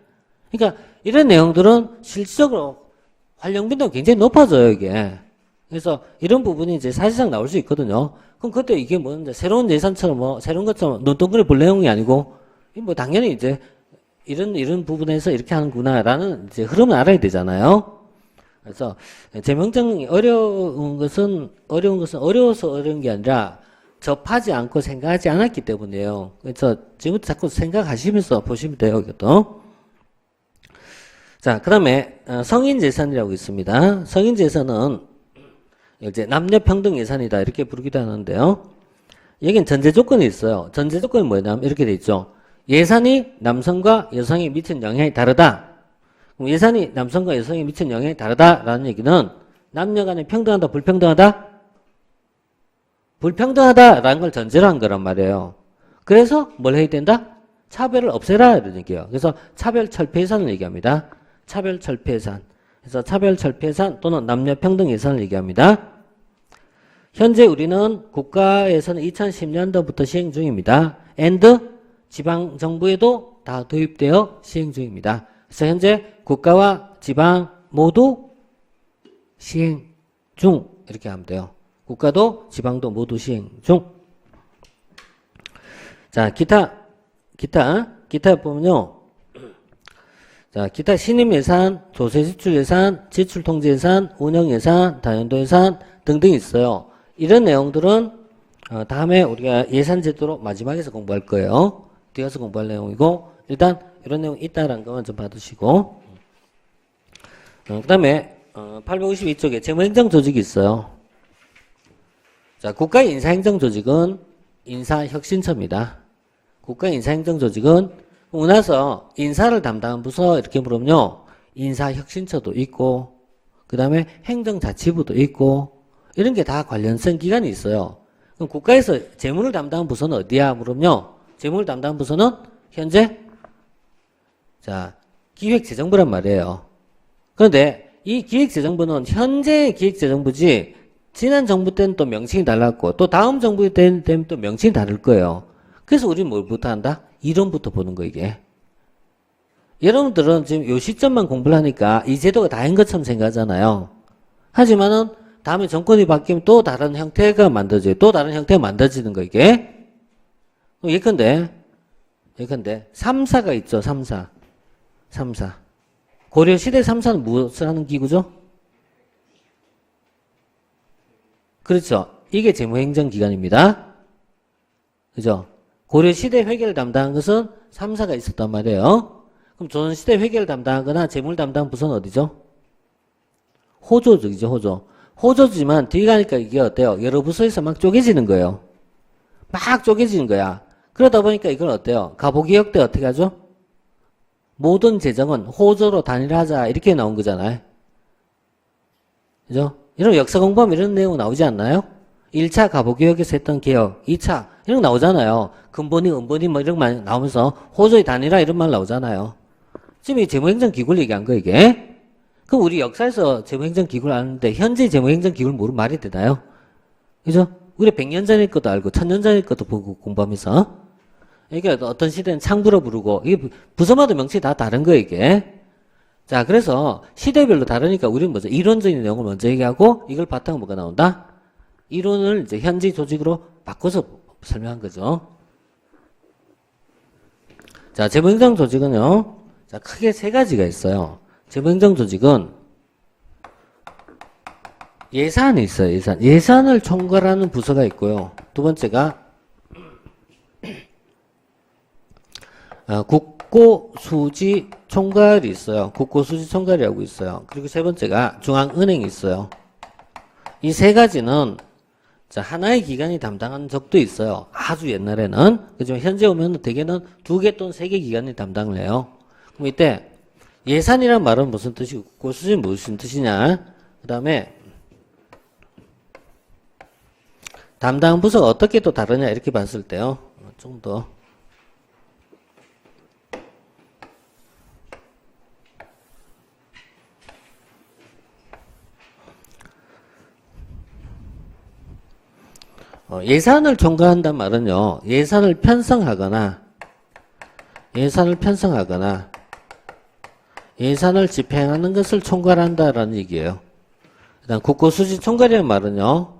그러니까 이런 내용들은 실질적으로 활용빈도가 굉장히 높아져요 이게. 그래서 이런 부분이 이제 사실상 나올 수 있거든요. 그럼 그때 이게 뭔데 새로운 예산처럼 뭐 새로운 것처럼 눈동그리 볼 내용이 아니고 뭐 당연히 이제 이런 부분에서 이렇게 하는구나라는 이제 흐름을 알아야 되잖아요. 그래서 재명정이 어려운 것은 어려워서 어려운 게 아니라 접하지 않고 생각하지 않았기 때문이에요. 그래서 지금부터 자꾸 생각하시면서 보시면 돼요, 이것도. 자, 그 다음에 성인재산이라고 있습니다. 성인재산은 이제 남녀평등 예산이다 이렇게 부르기도 하는데요. 여기는 전제 조건이 있어요. 전제 조건이 뭐냐면 이렇게 돼 있죠. 예산이 남성과 여성에 미친 영향이 다르다. 그럼 예산이 남성과 여성에 미친 영향이 다르다라는 얘기는 남녀 간에 평등하다, 불평등하다? 불평등하다라는 걸 전제로 한 거란 말이에요. 그래서 뭘 해야 된다? 차별을 없애라 이런 얘기예요. 그래서 차별철폐 예산을 얘기합니다. 차별철폐 예산. 그래서 차별철폐 예산 또는 남녀평등 예산을 얘기합니다. 현재 우리는 국가에서는 2010년도부터 시행 중입니다. and 지방정부에도 다 도입되어 시행 중입니다. 그래서 현재 국가와 지방 모두 시행 중 이렇게 하면 돼요. 국가도 지방도 모두 시행 중. 자, 기타 보면요. 자, 기타 신임예산, 조세지출예산, 지출통제예산, 운영예산, 다연도예산 등등 있어요. 이런 내용들은 다음에 우리가 예산제도로 마지막에서 공부할 거예요. 뒤에서 공부할 내용이고 일단 이런 내용 있다라는 것만 좀 받으시고 그 다음에 852쪽에 재무행정조직이 있어요. 자, 국가의 인사행정조직은 인사혁신처입니다. 국가의 인사행정조직은 우나서 인사를 담당한 부서 이렇게 물으면요. 인사혁신처도 있고 그 다음에 행정자치부도 있고 이런 게 다 관련성 기관이 있어요. 그럼 국가에서 재무를 담당한 부서는 어디야 물으면요. 재무를 담당한 부서는 현재 자 기획재정부란 말이에요. 그런데 이 기획재정부는 현재의 기획재정부지 지난 정부 때는 또 명칭이 달랐고 또 다음 정부 때는 또 명칭이 다를 거예요. 그래서 우리는 뭘부터 한다? 이론부터 보는 거 이게. 여러분들은 지금 요 시점만 공부를 하니까 이 제도가 다인 것처럼 생각하잖아요. 하지만은 다음에 정권이 바뀌면 또 다른 형태가 만들어져요. 또 다른 형태가 만들어지는 거 이게. 예컨대 3사가 있죠. 3사. 고려시대 3사는 무엇을 하는 기구죠? 그렇죠. 이게 재무행정기관입니다. 그죠? 고려시대 회계를 담당한 것은 3사가 있었단 말이에요. 그럼 조선시대 회계를 담당하거나 재무를 담당한 부서는 어디죠? 호조직이죠. 호조지만 뒤에 가니까 이게 어때요? 여러 부서에서 막 쪼개지는 거예요. 막 쪼개지는 거야. 그러다 보니까 이건 어때요? 가보개혁 때 어떻게 하죠? 모든 재정은 호조로 단일화하자 이렇게 나온 거잖아요. 그죠? 이런 역사 공부하면 이런 내용 나오지 않나요? 1차 가보개혁에서 했던 개혁, 2차 이런 거 나오잖아요. 근본이 은본이 뭐 이런 말 나오면서 호조의 단일화 이런 말 나오잖아요. 지금 이 재무행정기구를 얘기한 거 이게. 그럼 우리 역사에서 재무행정기구를 아는데 현재 재무행정기구를 모르면 말이 되나요? 그죠? 우리 100년 전의 것도 알고 1000년 전의 것도 보고 공부하면서 이게 어떤 시대는 창부로 부르고 이게 부서마다 명칭이 다 다른 거예요 이게. 자, 그래서 시대별로 다르니까 우리는 뭐죠? 이론적인 내용을 먼저 얘기하고 이걸 바탕으로 뭐가 나온다? 이론을 이제 현재 조직으로 바꿔서 설명한 거죠. 자, 재무행정 조직은요. 자, 크게 세 가지가 있어요. 재무행정 조직은 예산이 있어요. 예산을 총괄하는 부서가 있고요. 두 번째가 국고수지 총괄이 있어요. 국고수지 총괄이라고 있어요. 그리고 세 번째가 중앙은행이 있어요. 이 세 가지는 자, 하나의 기관이 담당하는 적도 있어요. 아주 옛날에는. 그지만 현재 오면 대개는 2개 또는 3개 기관이 담당을 해요. 그럼 이때 예산이란 말은 무슨 뜻이고 국고수지는 무슨 뜻이냐? 그 다음에 담당 부서가 어떻게 또 다르냐 이렇게 봤을 때요. 좀 더 예산을 총괄한단 말은요. 예산을 편성하거나 예산을 집행하는 것을 총괄한다라는 얘기예요. 일단 국고수지 총괄이라는 말은요.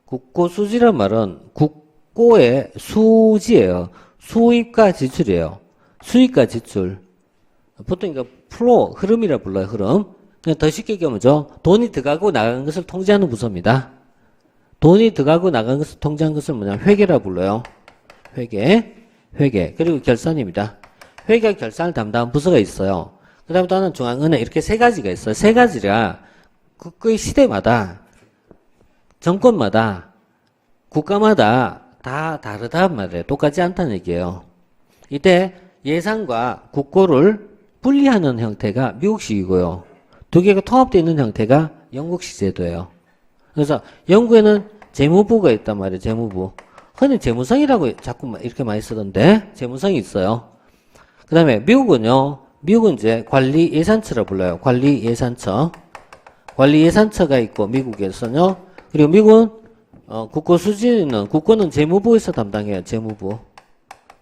국고수지란 말은 국고의 수지예요. 수입과 지출이에요. 수입과 지출. 보통 이거 플로 흐름이라 불러요. 흐름. 그냥 더 쉽게 얘기하면 돈이 들어가고 나가는 것을 통제하는 부서입니다. 돈이 들어가고 나가는 것을 통제하는 것을 뭐냐? 회계라 불러요. 회계. 그리고 결산입니다. 회계와 결산을 담당하는 부서가 있어요. 그 다음에 또 하나는 중앙은행. 이렇게 세 가지가 있어요. 세 가지가 그 시대마다, 정권마다, 국가마다 다 다르단 말이에요. 똑같지 않다는 얘기예요. 이때 예산과 국고를 분리하는 형태가 미국식이고요. 두 개가 통합되어 있는 형태가 영국식 제도예요. 그래서 영국에는 재무부가 있단 말이에요. 재무부. 흔히 재무성이라고 자꾸 이렇게 많이 쓰던데 재무성이 있어요. 그 다음에 미국은요. 미국은 이제 관리예산처라 불러요. 관리예산처가 있고 미국에서는요. 그리고 미국은 국고는 재무부에서 담당해요. 재무부.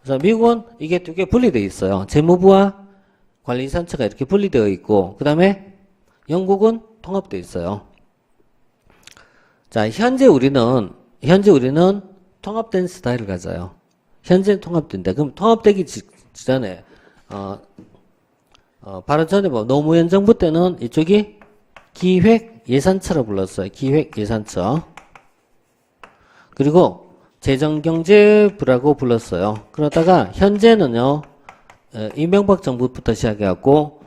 그래서 미국은 이게 두 개 분리되어 있어요. 재무부와 관리예산처가 이렇게 분리되어 있고 그 다음에 영국은 통합되어 있어요. 자, 현재 우리는 통합된 스타일을 가져요. 현재는 통합된다. 그럼 통합되기 전에, 바로 전에 노무현 정부 때는 이쪽이 기획예산처로 불렀어요. 기획예산처. 그리고 재정경제부라고 불렀어요. 그러다가 현재는요, 이명박 정부부터 시작해갖고,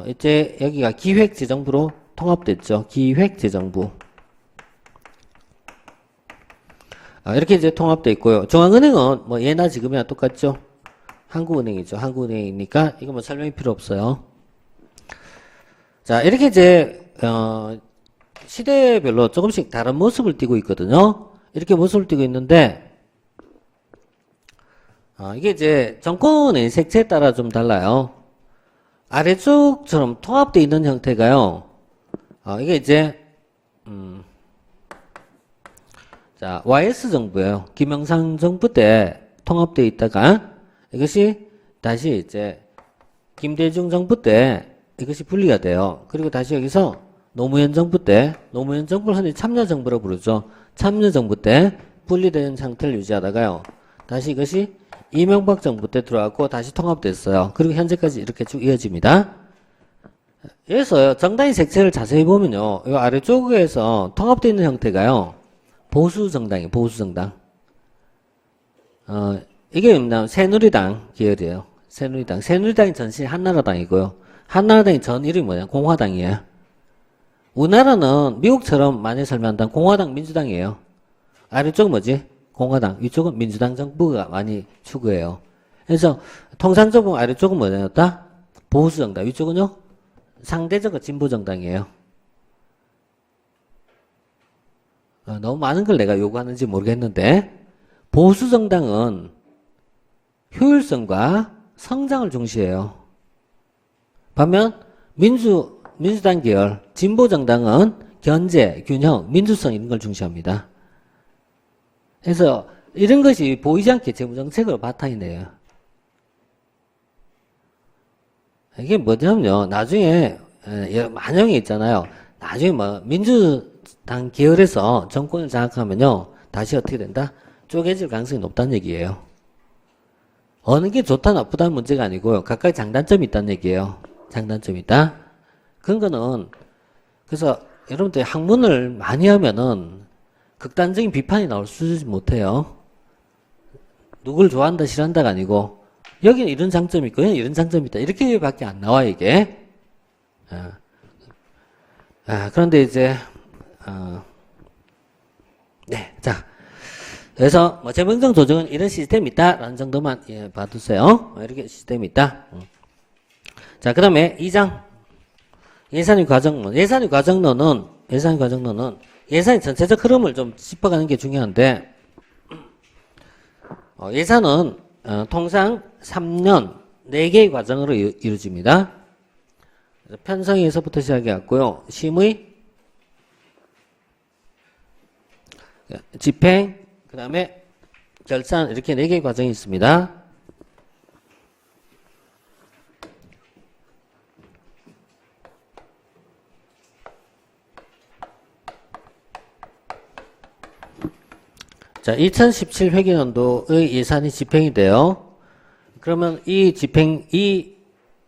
이제 여기가 기획재정부로 통합됐죠. 기획재정부. 이렇게 이제 통합되어 있고요. 중앙은행은 뭐 예나 지금이나 똑같죠. 한국은행이죠. 한국은행이니까 이거 뭐 설명이 필요 없어요. 자, 이렇게 이제 시대별로 조금씩 다른 모습을 띠고 있거든요. 이렇게 모습을 띠고 있는데 이게 이제 정권의 색채에 따라 좀 달라요. 아래쪽처럼 통합되어 있는 형태가요. 이게 이제 자, YS 정부예요. 김영삼 정부 때 통합되어 있다가 이것이 다시 이제 김대중 정부 때 이것이 분리가 돼요. 그리고 다시 여기서 노무현 정부를 흔히 참여정부라고 부르죠. 참여정부 때 분리된 상태를 유지하다가요. 다시 이것이 이명박 정부 때 들어왔고 다시 통합됐어요. 그리고 현재까지 이렇게 쭉 이어집니다. 여기서 정당의 색채를 자세히 보면요. 이 아래쪽에서 통합되어 있는 형태가요. 보수정당이에요. 보수정당. 이게 뭐냐면 새누리당 계열이에요. 새누리당이 전신 한나라당이고요. 한나라당이 전 이름이 뭐냐? 공화당이에요. 우리나라는 미국처럼 많이 설명한다면 공화당 민주당이에요. 아래쪽은 뭐지? 공화당. 위쪽은 민주당 정부가 많이 추구해요. 그래서 통상적으로 아래쪽은 뭐냐였다? 보수정당. 이쪽은요? 상대적으로 진보정당이에요. 너무 많은 걸 내가 요구하는지 모르겠는데, 보수정당은 효율성과 성장을 중시해요. 반면 민주당 계열 진보정당은 견제, 균형, 민주성 이런 걸 중시합니다. 그래서 이런 것이 보이지 않게 재무정책으로 바탕이네요. 이게 뭐냐면요, 나중에 만형이 있잖아요. 나중에 뭐 민주당 계열에서 정권을 장악하면요, 다시 어떻게 된다? 쪼개질 가능성이 높다는 얘기예요. 어느 게 좋다 나쁘다는 문제가 아니고요, 각각 장단점이 있다는 얘기예요. 장단점이 있다. 근거는 그래서 여러분들 학문을 많이 하면은 극단적인 비판이 나올 수 못해요. 누굴 좋아한다 싫어한다가 아니고 여기는 이런 장점이 있고 여기는 이런 장점이 있다 이렇게밖에 안 나와 이게. 그런데 이제 네, 자 그래서 뭐 재무행정 조정은 이런 시스템이 있다라는 정도만 봐두세요. 이렇게 시스템이 있다. 자, 그 다음에 2장 예산의 과정론. 예산의 과정론은 예산의 전체적 흐름을 좀 짚어가는 게 중요한데, 예산은 통상 3년 4개의 과정으로 이루어집니다. 편성에서부터 시작해갖고요, 심의, 집행, 그 다음에 결산 이렇게 4개의 과정이 있습니다. 자, 2017 회계연도의 예산이 집행이 돼요. 그러면 이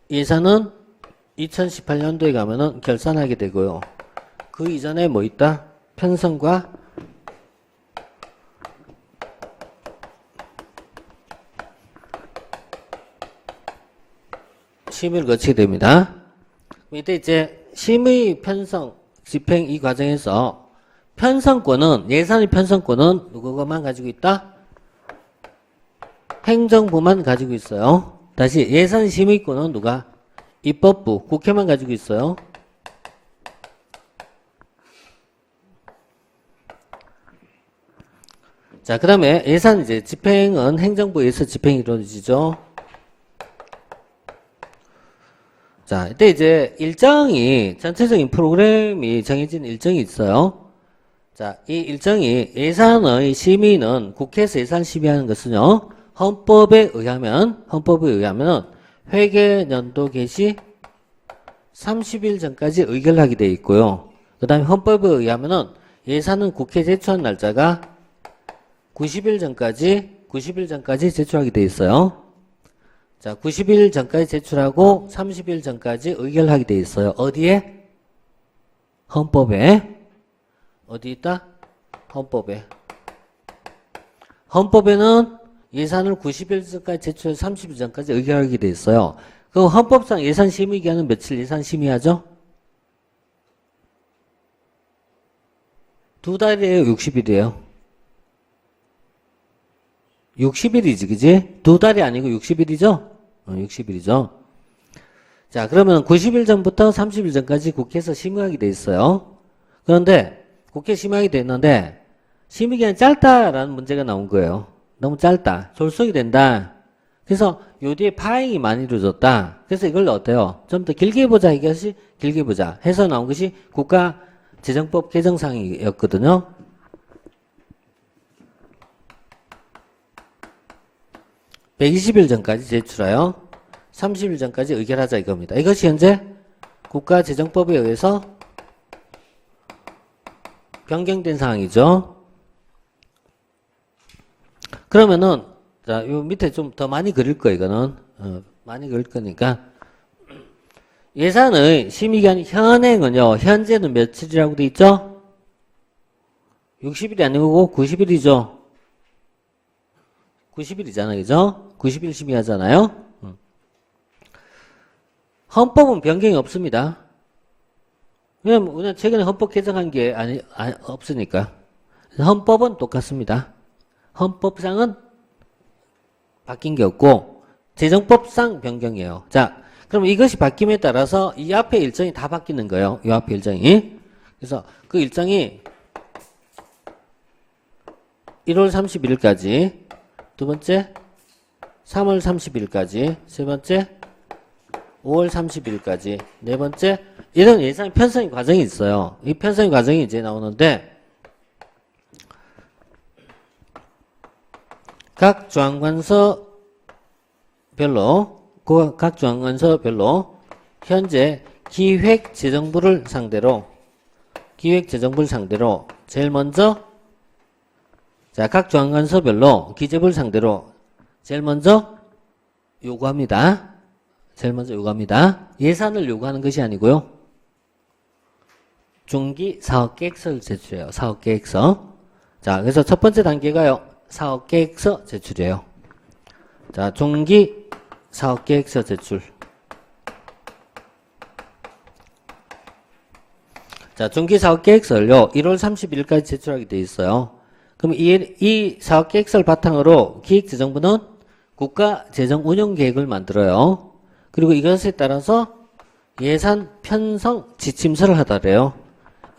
예산은 2018년도에 가면은 결산하게 되고요. 그 이전에 뭐 있다? 편성과 심의를 거치게 됩니다. 이때 이제 심의, 편성, 집행 이 과정에서 편성권은, 예산의 편성권은 누구만 가지고 있다? 행정부만 가지고 있어요. 다시 예산 심의권은 누가? 입법부, 국회만 가지고 있어요. 자, 그 다음에 예산 이제 집행은 행정부에서 집행이 이루어지죠. 자, 이때 이제 일정이, 전체적인 프로그램이 정해진 일정이 있어요. 자, 이 일정이 예산의 심의는 국회에서 예산 심의하는 것은요, 헌법에 의하면 회계연도 개시 30일 전까지 의결하게 되어 있고요. 그 다음에 헌법에 의하면은 예산은 국회 제출한 날짜가 90일 전까지 제출하게 되어 있어요. 자, 90일 전까지 제출하고 30일 전까지 의결하게 되어 있어요. 어디에? 헌법에. 어디 있다? 헌법에. 헌법에는 예산을 90일 전까지 제출해서 30일 전까지 의결하게 돼 있어요. 그럼 헌법상 예산 심의 기한은 며칠 예산 심의하죠? 2달이에요, 60일이에요? 60일이지, 그지? 2달이 아니고 60일이죠? 60일이죠. 자, 그러면 90일 전부터 30일 전까지 국회에서 심의하게 돼 있어요. 그런데 국회 심의하게 됐는데 심의기간이 짧다라는 문제가 나온 거예요. 너무 짧다. 졸속이 된다. 그래서 요 뒤에 파행이 많이 이루어졌다. 그래서 이걸 어때요? 좀 더 길게 보자 이것이 길게 보자 해서 나온 것이 국가재정법 개정사항이었거든요. (120일) 전까지 제출하여 30일 전까지 의결하자 이겁니다. 이것이 현재 국가재정법에 의해서 변경된 사항이죠. 그러면은 자, 요 밑에 좀 더 많이 그릴 거예요. 이거는 많이 그릴 거니까 예산의 심의기한 현행은요. 현재는 며칠이라고 돼 있죠? 60일이 아니고 90일이죠. 90일이잖아요. 그죠? 90일 심의하잖아요. 헌법은 변경이 없습니다. 왜냐면 최근에 헌법 개정한 게 없으니까. 헌법은 똑같습니다. 헌법상은 바뀐 게 없고 재정법상 변경이에요. 자, 그럼 이것이 바뀜에 따라서 이 앞에 일정이 다 바뀌는 거예요. 이 앞에 일정이. 그래서 그 일정이 1월 31일까지, 두 번째 3월 30일까지, 세 번째 5월 30일까지, 네 번째 이런 예산 편성 과정이 있어요. 이 편성 과정이 이제 나오는데 각 중앙관서별로 현재 기획재정부를 상대로 제일 먼저 각 중앙관서별로 기재부를 상대로 제일 먼저 요구합니다. 예산을 요구하는 것이 아니고요. 중기 사업계획서를 제출해요. 사업계획서. 자, 그래서 첫 번째 단계가요. 사업계획서 제출이에요. 자, 중기 사업계획서 제출. 자, 중기 사업계획서를요. 1월 30일까지 제출하게 돼 있어요. 그럼 이 사업계획서를 바탕으로 기획재정부는 국가재정운영계획을 만들어요. 그리고 이것에 따라서 예산 편성 지침서를 하더래요.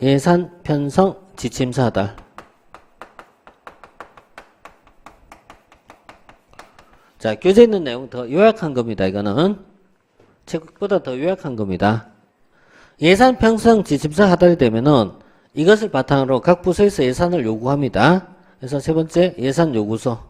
예산 편성 지침서 하달. 자, 교재에 있는 내용 더 요약한 겁니다. 이거는 책보다 더 요약한 겁니다. 예산 편성 지침서 하달이 되면은 이것을 바탕으로 각 부서에서 예산을 요구합니다. 그래서 세 번째 예산 요구서.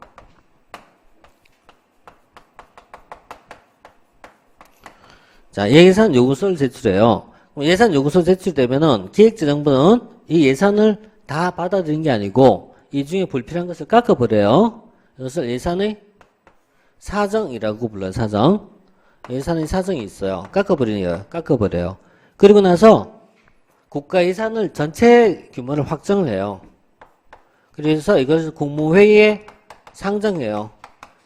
자, 예산 요구서를 제출해요. 예산 요구서 제출되면은 기획재정부는 이 예산을 다 받아들인 게 아니고 이 중에 불필요한 것을 깎아버려요. 이것을 예산의 사정이라고 불러요. 사정. 예산의 사정이 있어요. 깎아버려요. 그리고 나서 국가 예산을 전체 규모를 확정을 해요. 그래서 이것을 국무회의에 상정해요.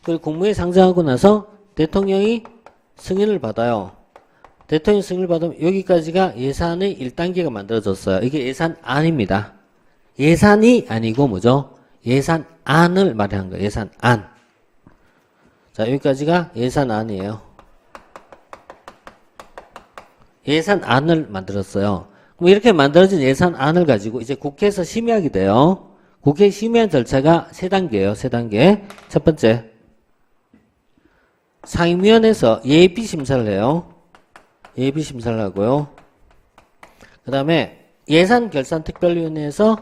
그리고 국무회의에 상정하고 나서 대통령이 승인을 받아요. 대통령 승인을 받으면 여기까지가 예산의 1단계가 만들어졌어요. 이게 예산안입니다. 예산이 아니고 뭐죠? 예산안을 말하는 거예요. 예산안. 자, 여기까지가 예산안이에요. 예산안을 만들었어요. 그럼 이렇게 만들어진 예산안을 가지고 이제 국회에서 심의하게 돼요. 국회 심의한 절차가 3단계예요. 3단계. 첫 번째, 상임위원회에서 예비심사를 해요. 예비심사를 하고요. 그 다음에 예산결산특별위원회에서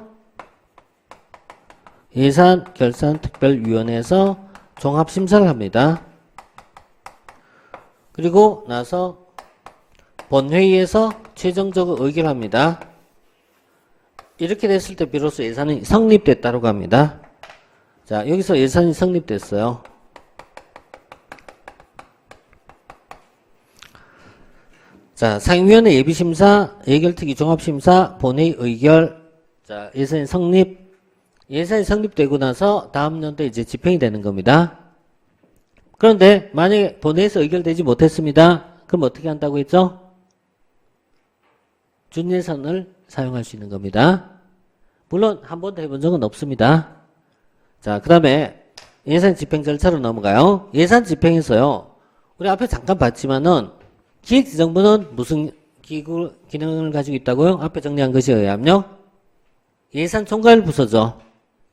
종합심사를 합니다. 그리고 나서 본회의에서 최종적으로 의결합니다. 이렇게 됐을 때 비로소 예산이 성립됐다고 합니다. 자, 여기서 예산이 성립됐어요. 자, 상임위원회 예비심사, 예결특위 종합심사, 본회의 의결. 자, 예산이 성립되고 나서 다음 연도 이제 집행이 되는 겁니다. 그런데 만약에 본회의에서 의결되지 못했습니다. 그럼 어떻게 한다고 했죠? 준예산을 사용할 수 있는 겁니다. 물론 한 번도 해본 적은 없습니다. 자, 그 다음에 예산 집행 절차로 넘어가요. 예산 집행에서요. 우리 앞에 잠깐 봤지만은 기획재정부는 무슨 기능을 가지고 있다고요? 앞에 정리한 것에 의하면요. 예산총괄 부서죠.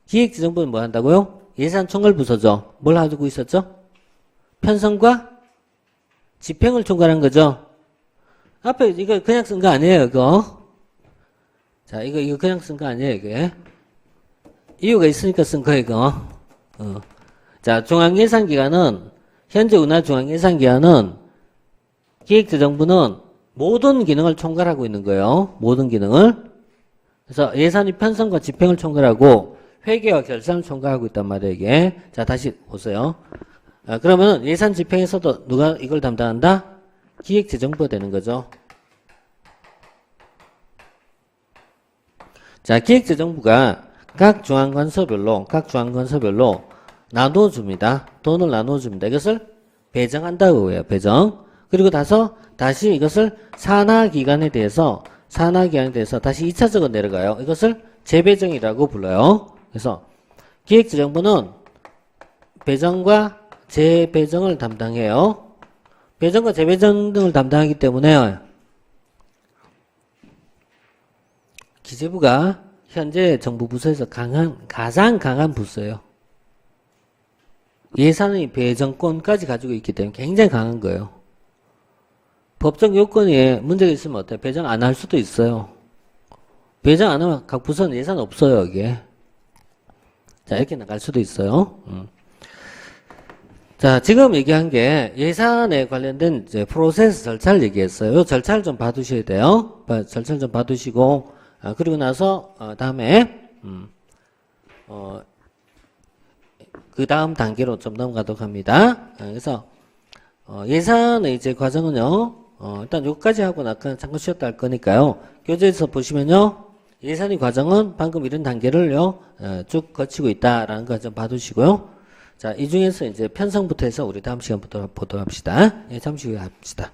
기획재정부는 뭐 한다고요? 예산총괄 부서죠. 뭘 가지고 있었죠? 편성과 집행을 총괄한 거죠. 앞에 이거 그냥 쓴 거 아니에요, 이거. 자, 이거 그냥 쓴 거 아니에요, 이게. 이유가 있으니까 쓴 거예요, 이거. 자, 중앙예산기관은, 현재 운하 중앙예산기관은 기획재정부는 모든 기능을 총괄하고 있는 거예요. 모든 기능을. 그래서 예산이 편성과 집행을 총괄하고 회계와 결산을 총괄하고 있단 말이에요, 이게. 자, 다시 보세요. 그러면 예산 집행에서도 누가 이걸 담당한다? 기획재정부가 되는 거죠. 자, 기획재정부가 각 중앙관서별로 나눠줍니다. 돈을 나눠줍니다. 이것을 배정한다고 해요. 배정. 그리고 다시 이것을 산하기관에 대해서 다시 2차적으로 내려가요. 이것을 재배정이라고 불러요. 그래서 기획재정부는 배정과 재배정을 담당해요. 배정과 재배정 등을 담당하기 때문에 기재부가 현재 정부 부서에서 가장 강한 부서예요. 예산의 배정권까지 가지고 있기 때문에 굉장히 강한 거예요. 법적 요건에 문제가 있으면 어때요? 배정 안 할 수도 있어요. 배정 안 하면 각 부서는 예산 없어요, 이게. 자, 이렇게 나갈 수도 있어요. 자, 지금 얘기한 게 예산에 관련된 이제 프로세스 절차를 얘기했어요. 이 절차를 좀 봐두셔야 돼요. 절차를 좀 봐두시고, 그리고 나서, 다음에, 그 다음 단계로 좀 넘어가도록 합니다. 그래서, 예산의 이제 과정은요, 일단 여기까지 하고 아까 잠깐 쉬었다 할 거니까요. 교재에서 보시면요, 예산의 과정은 방금 이런 단계를요, 쭉 거치고 있다라는 거 좀 봐두시고요. 자, 이 중에서 이제 편성부터 해서 우리 다음 시간부터 보도록 합시다. 예, 잠시 후에 합시다.